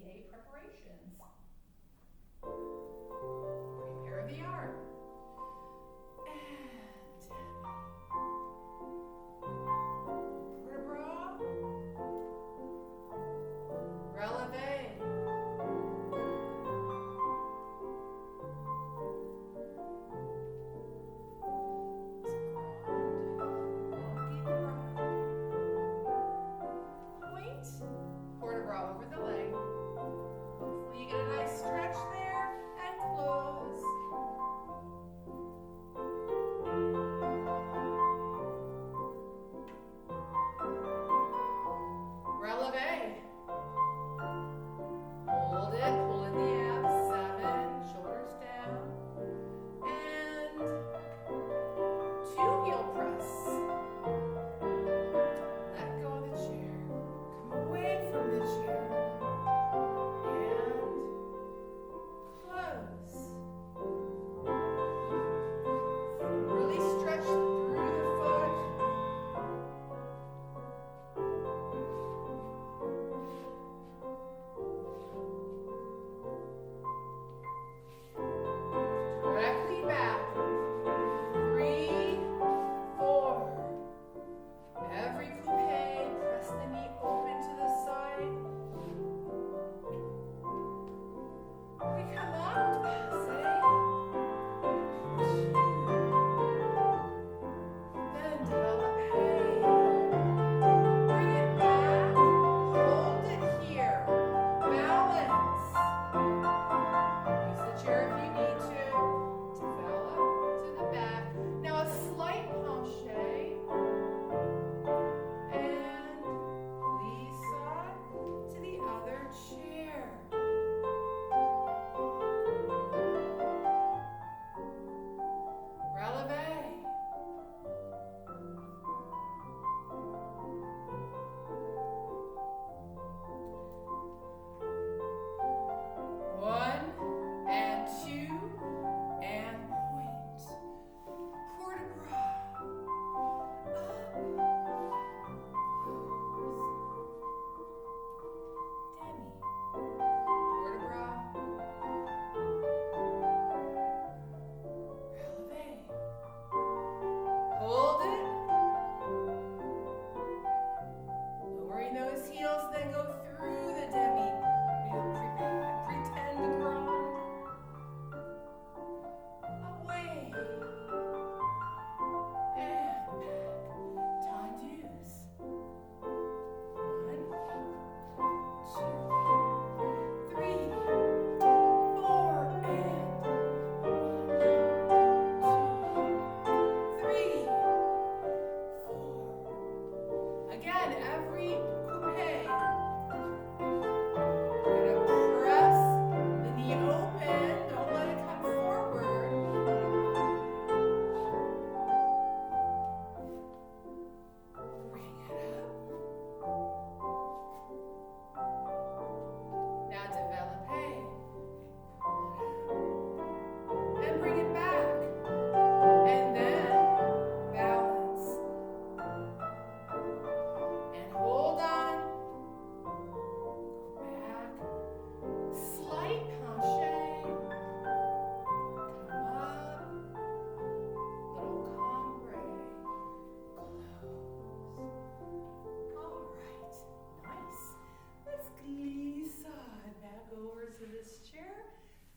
PA preparations. Prepare the arm. And vertebra. Releve. Over the leg. Hopefully you get a nice stretch there and close. Releve. Hold it, pull in the abs, 7, shoulders down. And 2 heel press. Let go of the chair. Come away from the chair.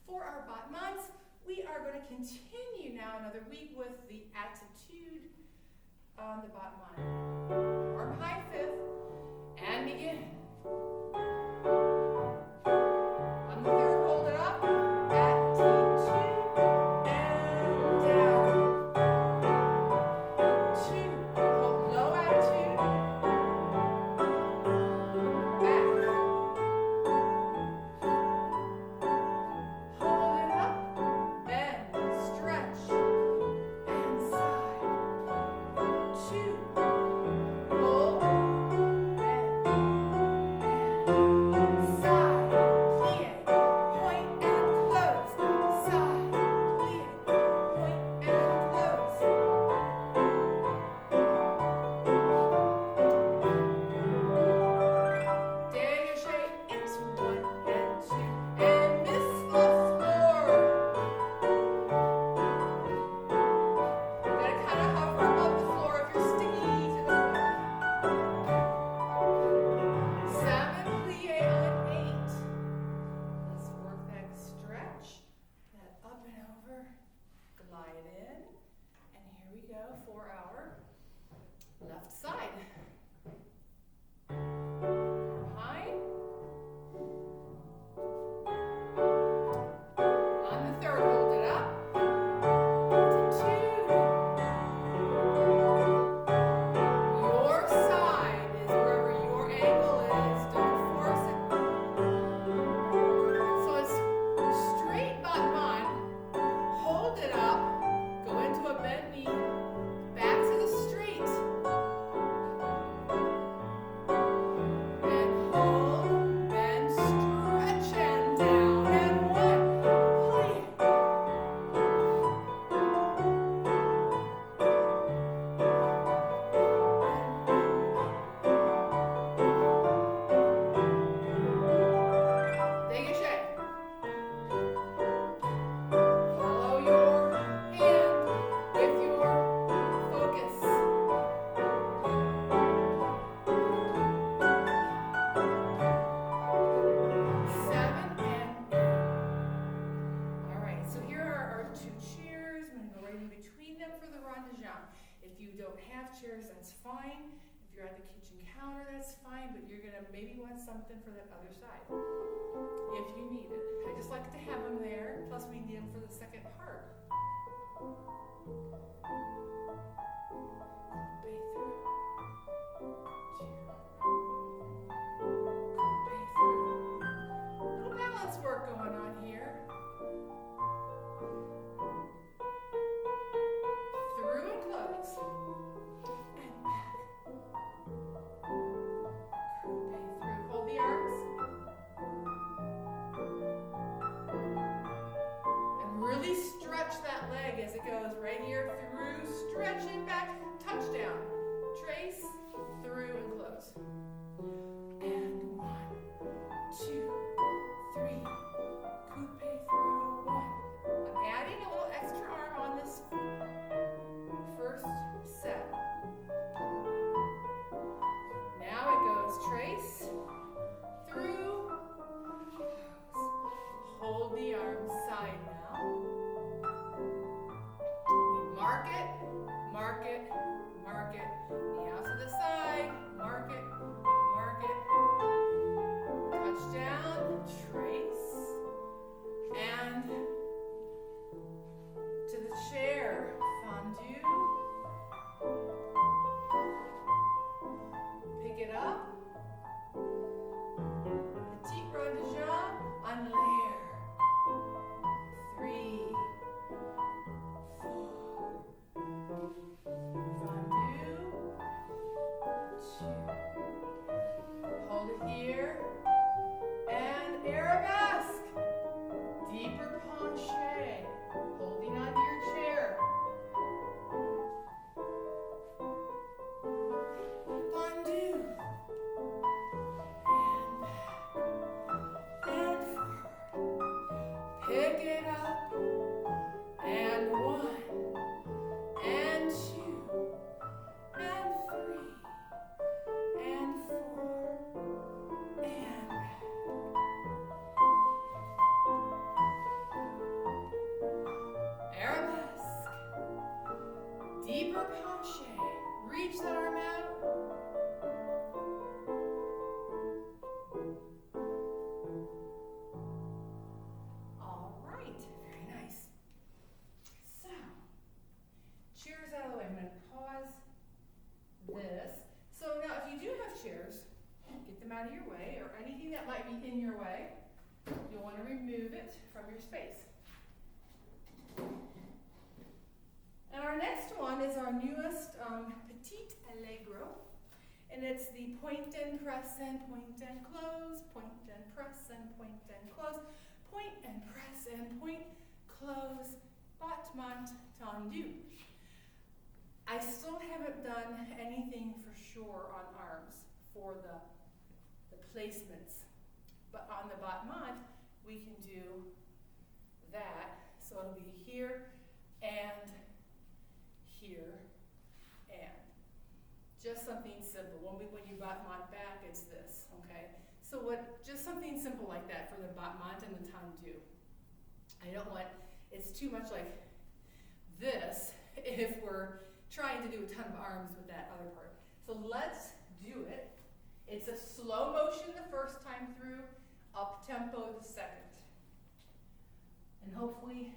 For our Batmans, we are going to continue now another week with the attitude on the Batman. Arm high fifth, and begin. On the third, hold it up. Attitude, and down. 2, hold low attitude. Back. Hold it up, bend, stretch, and side. 2, hold, glide in, and here we go for our left side. Arm high. On the third, hold it up. Attitude. Your side is wherever your angle is. Don't force it. So it's straight bottom. Hold it up. Go into a bend knee. Back to the straight. And hold. Bend, stretch, and down. And one. Play. Dégagé. Follow your hand with your focus. 7 and 8. All right, so here are our two chairs. I'm going to go right in between them for the rond de jambe. If you don't have chairs, that's fine. If you're at the kitchen counter, that's fine, but you're going to maybe want something for that other side if you need it. I just like to have them there, plus we need them for the second part. Coupe through. 2. Coupe through. Little balance work going on here. Through and close. And back. Coupe through. Hold the arms. And really stretch that leg as it goes right here through. Stretch it back. Touchdown. Trace. Through and close. And 1, 2, 3. Coupe through. 1. I'm adding a little extra arm on this first set. Now it goes trace, through, close. Hold the arm side now. We mark it, mark it, mark it. Knee out to the side, mark it, mark it. Touchdown, trace, and to the chair, fondue. Pick it up. Petite rond de jambe on layer. 3, 4. Fondue. 2. Hold it here. And arabesque. Deeper penché. Holding onto your chair. Fondue. And back. And forward. Pick it up. And 1. And 2. And 3. And 4. And back. Arabesque. Deeper penché. Reach that arm out. All right, very nice. So, chairs out of the way. I'm going to pause this. So now if you do have chairs, get them out of your way, or anything that might be in your way. You'll want to remove it from your space. And our next one is our newest Petite Allegro. And it's the point and press and point and close, point and press and point and close, point and press and point, close, battement tendu. I still haven't done anything for sure on arms for the placements. But on the battement, we can do that. So it'll be here and here and. Just something simple. When you battement back, it's this, okay? So just something simple like that for the battement and the tendu. I don't want, it's too much like this if we're trying to do a ton of arms with that other part. So let's do it. It's a slow motion the first time through, up tempo the second. And hopefully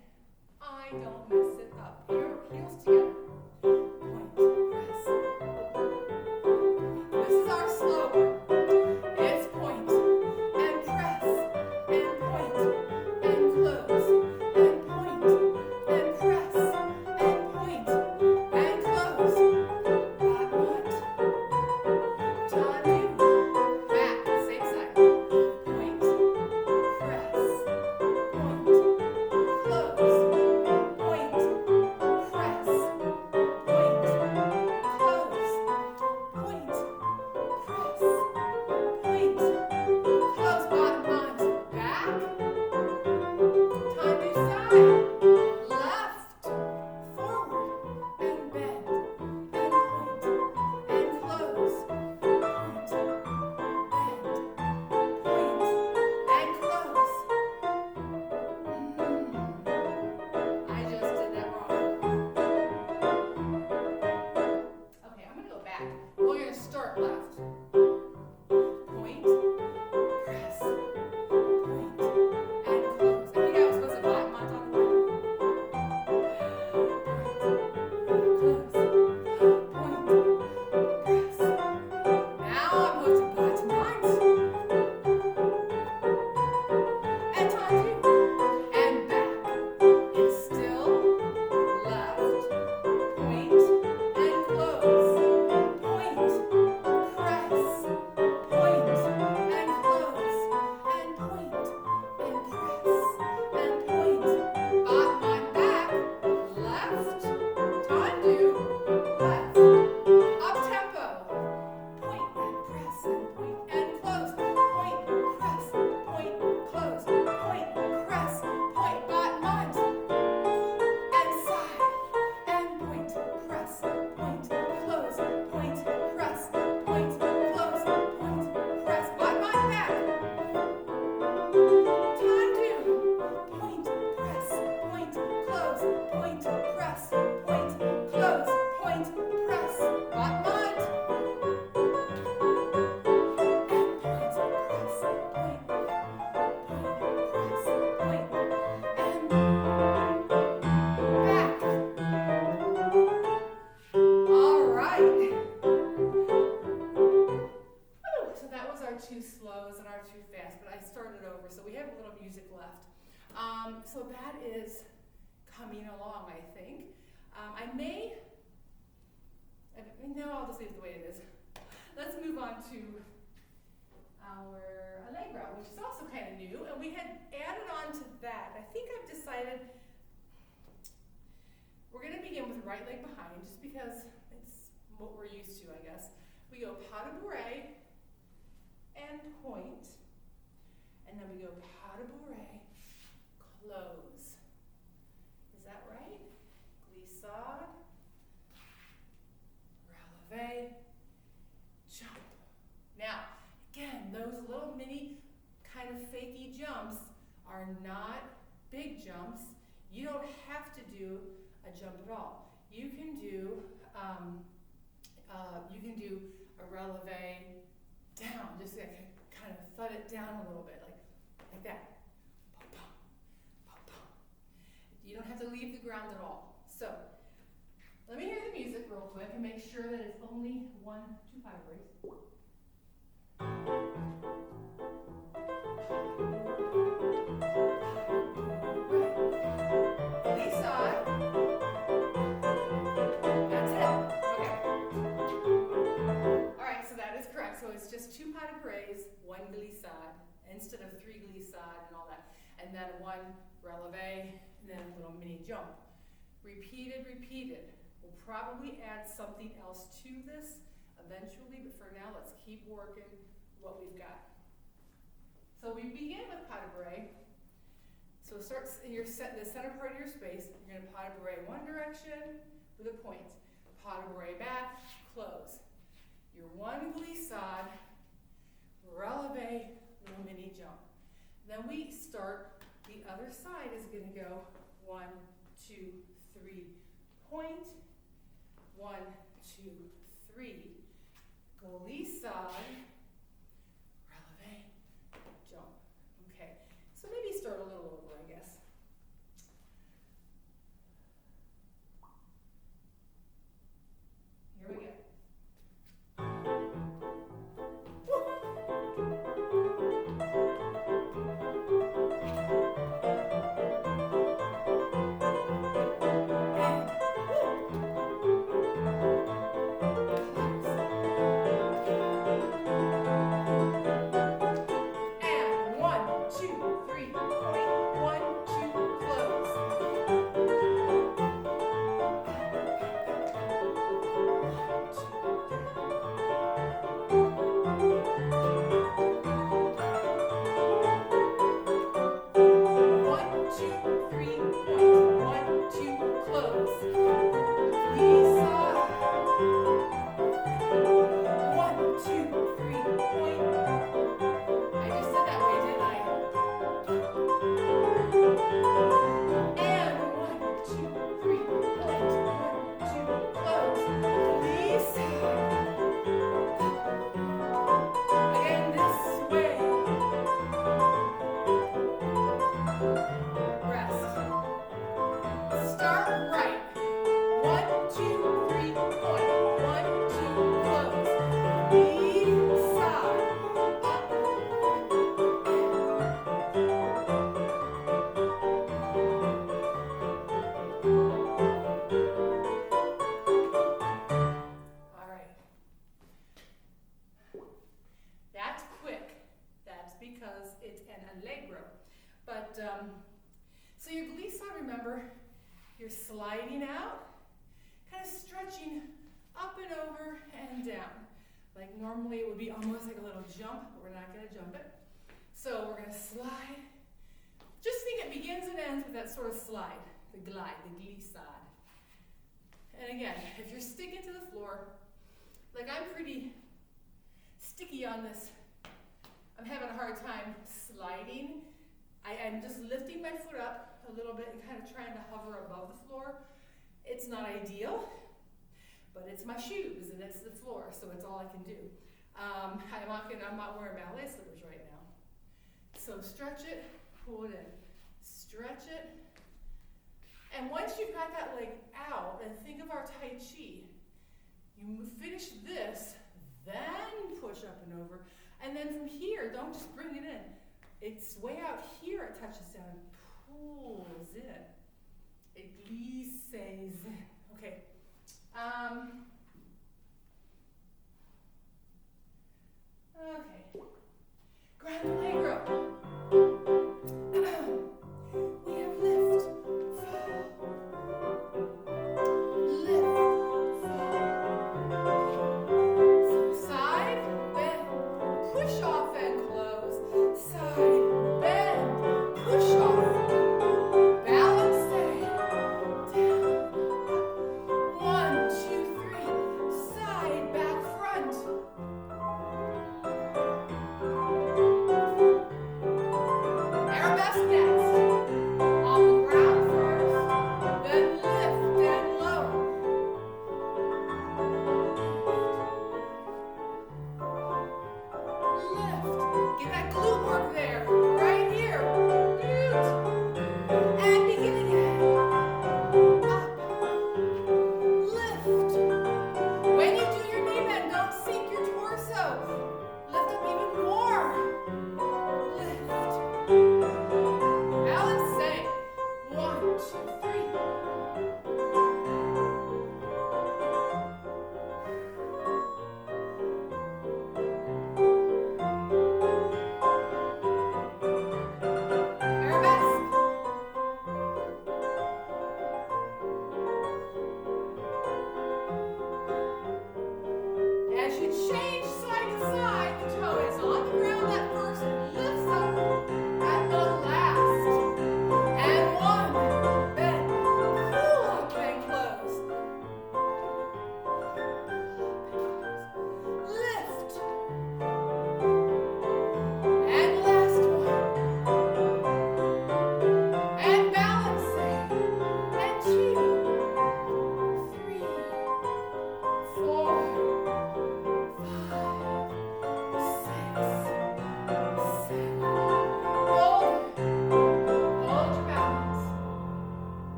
I don't mess it up. Here, heels together. Point, press. This is our slow one. It's point and press and point and close and point and press and point and close. Back one. Time two. Back, same side. Point, press, point, close, point, press, point, close, point, press, point, close, bottom line, back, time to side, left, forward, and bend, and point, and close, point, bend, point, and close. I just did that wrong. Okay, I'm going to go back. We're going to start left. Point, press, point, and close. I think I was supposed to bottom on top of one. Point, close, point, press. Now I'm going to bottom on. And time two. And back. It's still left, point, and close, point, press, point, and close, and point, and press, and point, bottom on back, left, time two, left, up tempo, point, and press, and point, and close, point, press, point, close, point, press, point, bottom on, and side, and point, press, point, close, point, press, point, close, point, press, bottom on back. Time two, point, press, point, close, point, press, point, close, point, press, bottom on. And point, press, point, press, point, and back. All right. Whew, so that was our two slows and our two fast, but I started over, so we have a little music left. So that is coming along, I think. No, I'll just leave it the way it is. Let's move on to our Allegro, which is also kind of new, and we had added on to that. I think I've decided we're going to begin with the right leg behind, just because it's what we're used to, I guess. We go pas de bourrée and point, and then we go pas de bourrée, close. Is that right? Glissade, releve, jump. Now, again, those little mini kind of fakey jumps are not big jumps. You don't have to do a jump at all. You can do a releve down, just like kind of thud it down a little bit, like that. Pop, pop, pop, pop. You don't have to leave the ground at all. So let me hear the music real quick and make sure that it's only 1, 2 5 breaks. Glissade. That's it. Okay. All right, so that is correct. So it's just 2 pas de bourrées, 1 glissade, instead of 3 glissade and all that. And then 1 releve, and then a little mini jump. Repeated, repeated. We'll probably add something else to this eventually, but for now, let's keep working what we've got. So we begin with pas de bourrée. So it starts in the center part of your space. You're going to pas de bourrée one direction with a point. Pas de bourrée back, close. Your 1 glissade, releve, little mini jump. Then we start, the other side is going to go 1, 2, 3, point. 1, 2, 3. Glissade. Releve. Jump. Okay. So maybe start a little over, I guess. Here we go. So your glissade, remember, you're sliding out, kind of stretching up and over and down. Like normally it would be almost like a little jump, but we're not going to jump it. So we're going to slide. Just think it begins and ends with that sort of slide, the glide, the glissade. And again, if you're sticking to the floor, like I'm pretty sticky on this, I'm having a hard time sliding. I'm just lifting my foot up a little bit and kind of trying to hover above the floor. It's not ideal, but it's my shoes and it's the floor, so it's all I can do. I'm not wearing ballet slippers right now. So stretch it, pull it in, stretch it. And once you've got that leg out, and think of our Tai Chi, you finish this, then push up and over. And then from here, don't just bring it in. It's way out here, it touches down, pulls in. It glisses in. Okay. Okay. Grand Allegro. We have lift, fall, lift, fall. So side, bend, push off and close. Side, bend, push off. Balance, stay, down, up. 1, 2, 3. Side, back, front.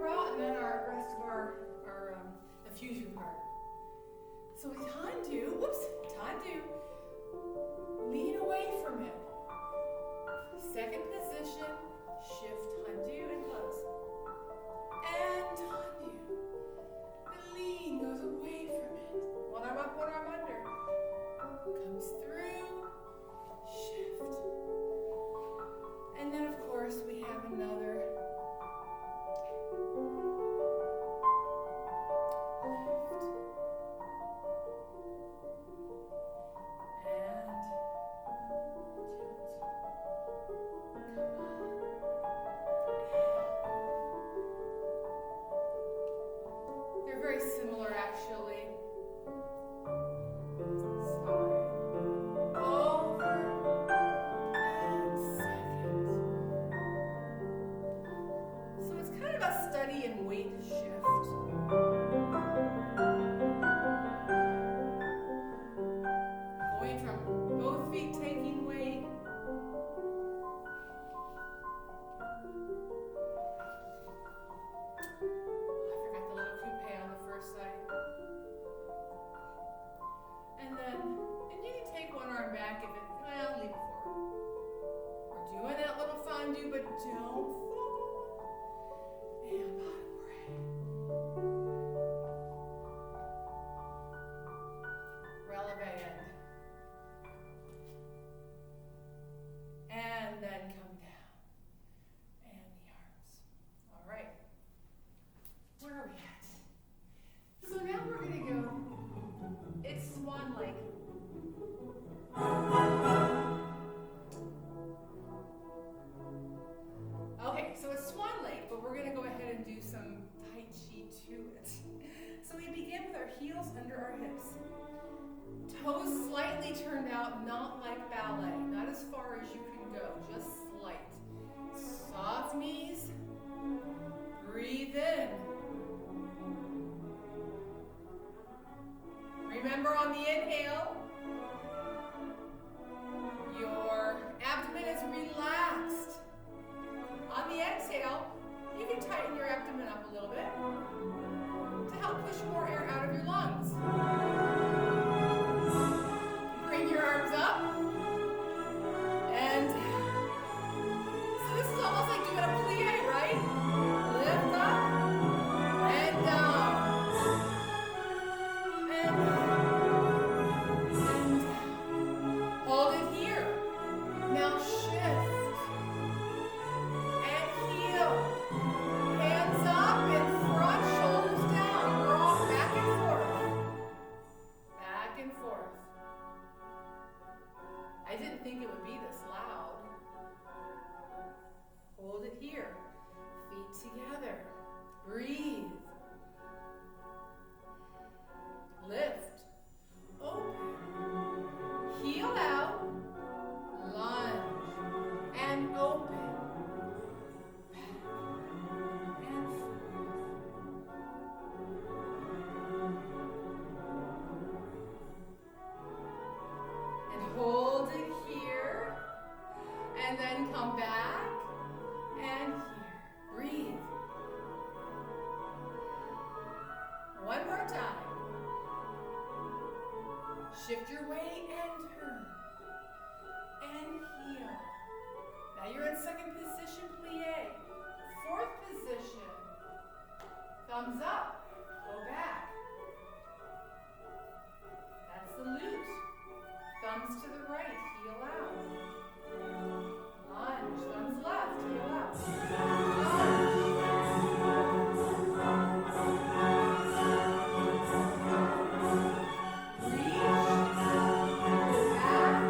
out, and then our rest of our the fusion part. So we undo, whoops, undo, lean away from it. Second position, shift, undo, and close. And undo. The lean goes away from it. One arm up, one arm under. Comes through, shift. And then of course we have another lift. They're very similar actually. But don't fall. And bottom break. Releve end. And then come down. And the arms. All right. Where are we at? So now we're going to go, it's swan lake. Okay, so it's Swan Lake, but we're going to go ahead and do some Tai Chi to it. So we begin with our heels under our hips. Toes slightly turned out, not like ballet, not as far as you can go, just slight. Soft knees, breathe in. Remember on the inhale, your abdomen is relaxed. On the exhale, you can tighten your abdomen up a little bit to help push more air out of your lungs. Bring your arms up. And so this is almost like doing a plie, right? Lift up and down. And down. Hold it here. Now shift. Hands up in front, shoulders down. Rock back and forth. Back and forth. I didn't think it would be this loud. Hold it here. Feet together. Breathe. Lift. Open. Heel out. Lunge. And open. Hold it here, and then come back, and here. Breathe. One more time. Shift your weight and turn, and heel. Now you're in second position, plie. Fourth position. Thumbs up, go back. That's the loot. Thumbs to the right, heel out. Lunge, thumbs left, heel out. Lunge. Reach. Back.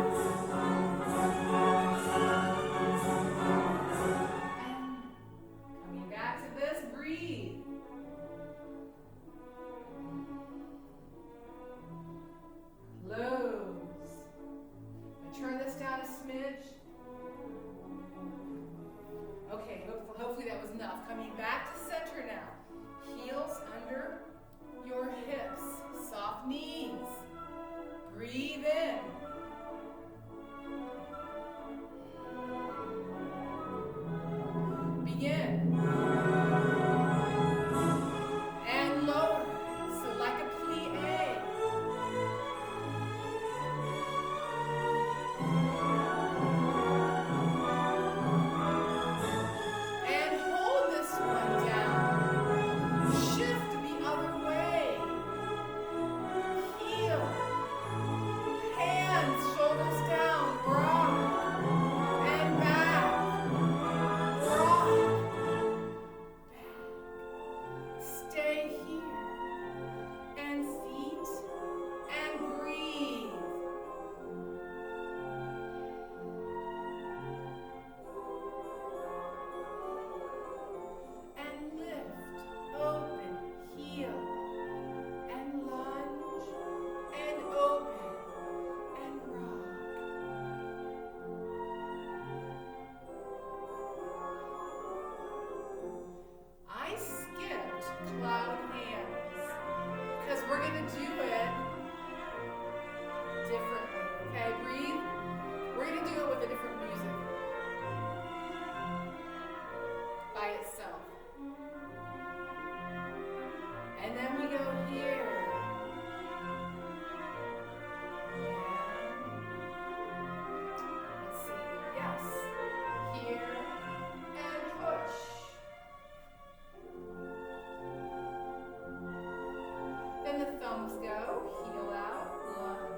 And coming back to this, breathe. Close. Turn this down do it differently, okay? Breathe. We're going to do it with a different music by itself. And then we go here. Let's see. Yes. Here and push. Then the thumbs go. Heel out. Lunge.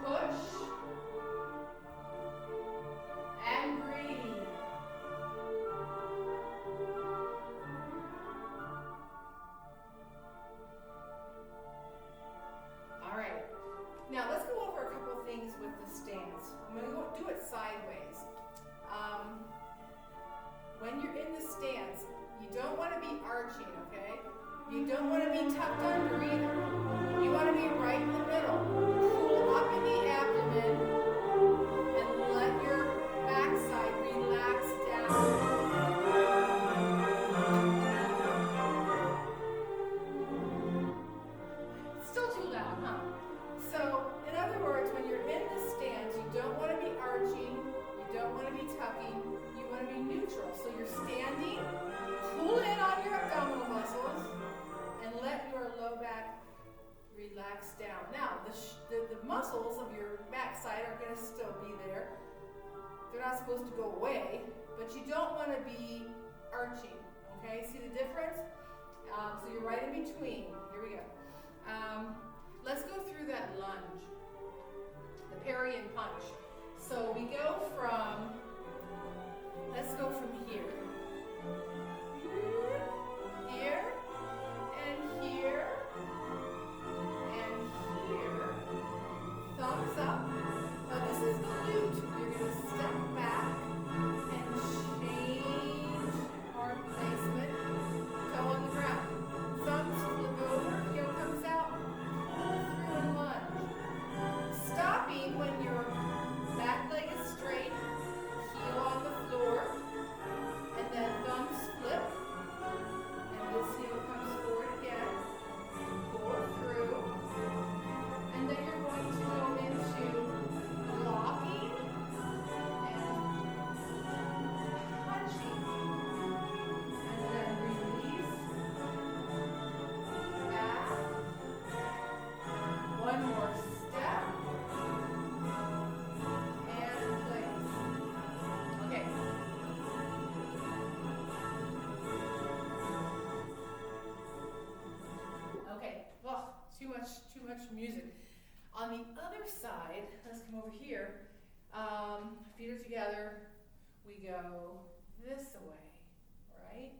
Push and breathe. All right. Now let's go over a couple of things with the stance. I'm going to do it sideways. When you're in the stance, you don't want to be arching, okay? You don't want to be tucked under either. You want to be right in the middle. Pull up in the abdomen and let your backside relax down. Still too loud, huh? So, in other words, when you're in the stance, you don't want to be arching, you don't want to be tucking, you want to be neutral. So you're standing, pull in on your abdominal muscles, and let your low back relax down. Now, the muscles of your backside are going to still be there. They're not supposed to go away, but you don't want to be arching, okay? See the difference? So you're right in between. Here we go. Let's go through that lunge, the parry and punch. So we go from, let's go from here. Here, and here, and here. Thumbs up. Now this is the lute. You're going to step back and change arm placement. Toe on the ground. Thumbs flip over, heel comes out, pull through and lunge. Stopping when your back leg is straight, heel on the floor, and then thumbs flip, and this heel comes forward again, pull through, and then you're going to go into blocking and punching, and then release, back, one more step, and place. Okay. Okay. Well, too much music. On the other side, let's come over here. Feet are together. We go this way, right?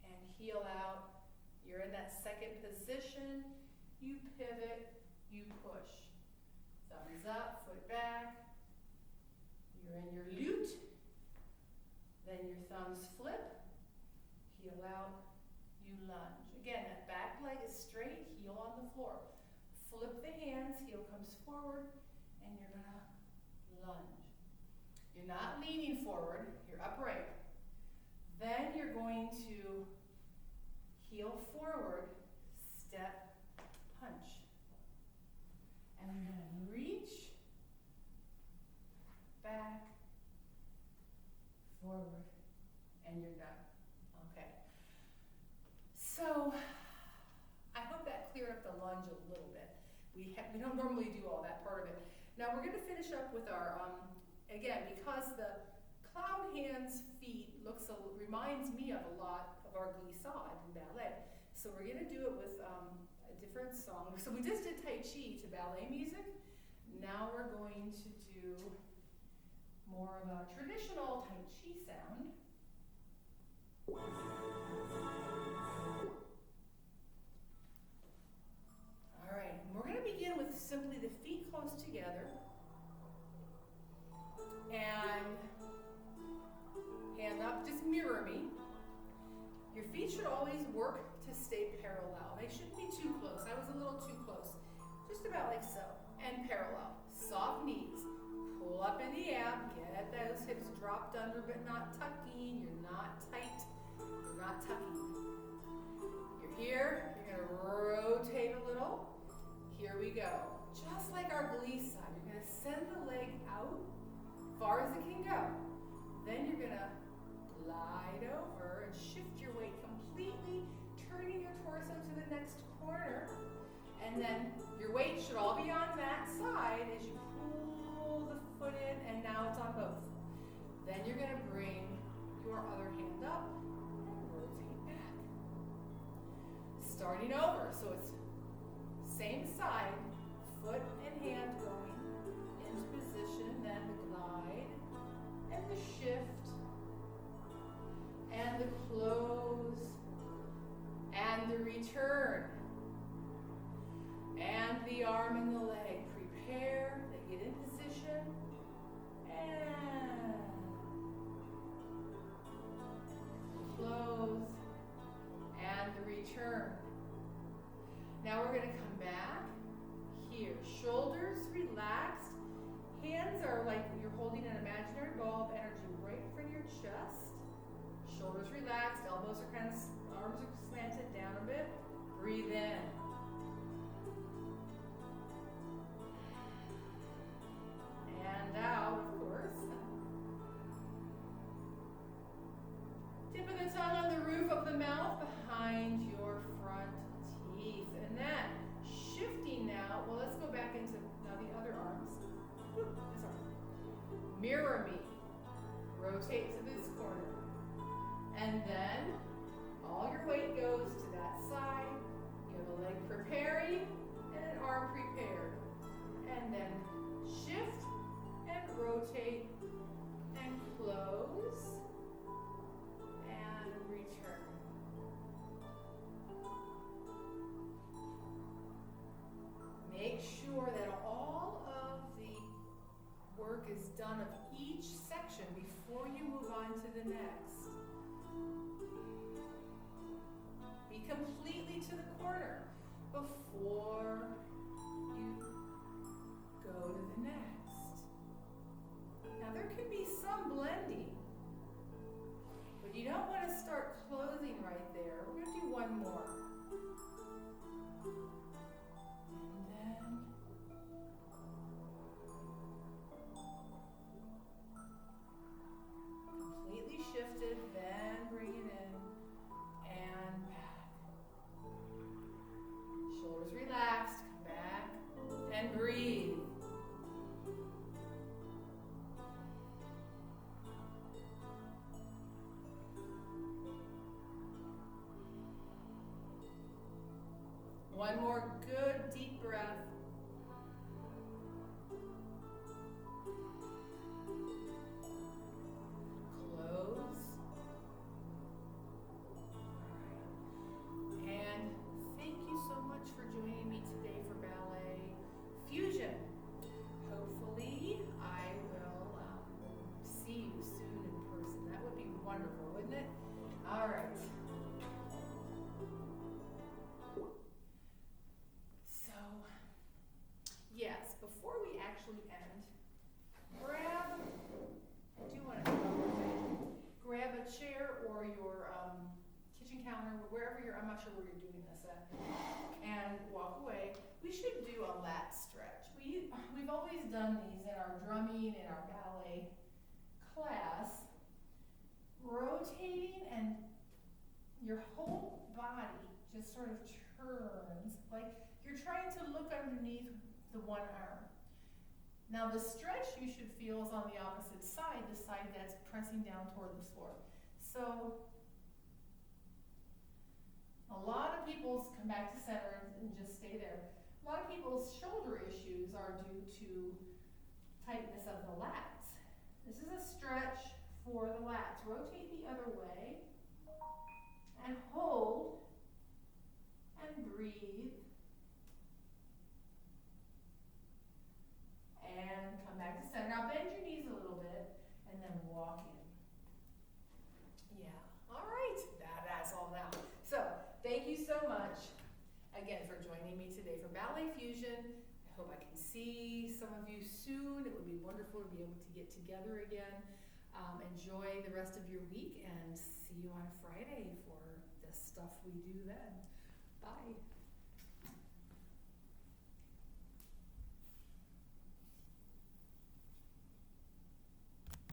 And heel out. You're in that second position. You pivot. You push. Thumbs up, foot back. You're in your lute. Then your thumbs flip. Heel out. You lunge. Again, that back leg is straight, heel on the floor. Flip the hands, heel comes forward, and you're going to lunge. You're not leaning forward, you're upright. Then you're going to heel forward, step, punch. And then reach, back, forward, and you're done. Okay. So, I hope that cleared up the lunge a little bit. We don't normally do all that part of it. Now we're going to finish up with our, again, because the clown hands feet reminds me of a lot of our glissade in ballet. So we're going to do it with a different song. So we just did Tai Chi to ballet music. Now we're going to do more of a traditional Tai Chi sound. All right, we're going to begin with simply the feet close together and hand up, just mirror me. Your feet should always work to stay parallel. They shouldn't be too close. I was a little too close. Just about like like so, and parallel. Soft knees. Pull up in the ab, get those hips dropped under but not tucking. You're not tight, you're not tucking. You're here, you're gonna rotate a little. Here we go. Just like our glissade, you're gonna send the leg out far as it can go. Then you're gonna glide over and shift your weight completely, turning your torso to the next corner. And then your weight should all be on that side as you pull the foot in, and now it's on both. Then you're gonna bring your other hand up and rotate back. Starting over, so it's same side, foot and hand going into position, then the glide, and the shift, and the close, and the return, and the arm and the leg. Prepare, they get in position, and close, and the return. Now we're going to come back here. Shoulders relaxed. Hands are like you're holding an imaginary ball of energy right in front of your chest. Shoulders relaxed. Elbows are kind of, arms are slanted down a bit. Breathe in. And out, of course. Tip of the tongue on the roof of the mouth behind your front teeth. And then shifting now, well, let's go back into now the other arms. This arm. Mirror me. Rotate to this corner. And then all your weight goes to that side. You have a leg preparing and an arm prepared. And then shift and rotate and close and return. Make sure that all of the work is done of each section before you move on to the next. Be completely to the corner before you go to the next. Now there can be some blending, but you don't want to start closing right there. We're going to do one more. And then completely shifted, then bring it in and back. Shoulders relaxed, come back and breathe. One more good deep breath. Close. All right. And thank you so much for joining me today for Ballet Fusion. Hopefully I will see you soon in person. That would be wonderful, wouldn't it? All right. Yes, before we actually end, grab a chair or your kitchen counter, wherever I'm not sure where you're doing this at, and walk away. We should do a lat stretch. We've always done these in our drumming, in our ballet class, rotating, and your whole body just sort of turns, like you're trying to look underneath the one arm. Now the stretch you should feel is on the opposite side, the side that's pressing down toward the floor. So a lot of people come back to center and just stay there. A lot of people's shoulder issues are due to tightness of the lats. This is a stretch for the lats. Rotate the other way and hold and breathe. And come back to center. Now bend your knees a little bit and then walk in. Yeah. All right. That's all now. So thank you so much again for joining me today for Ballet Fusion. I hope I can see some of you soon. It would be wonderful to be able to get together again. Enjoy the rest of your week and see you on Friday for the stuff we do then. Bye.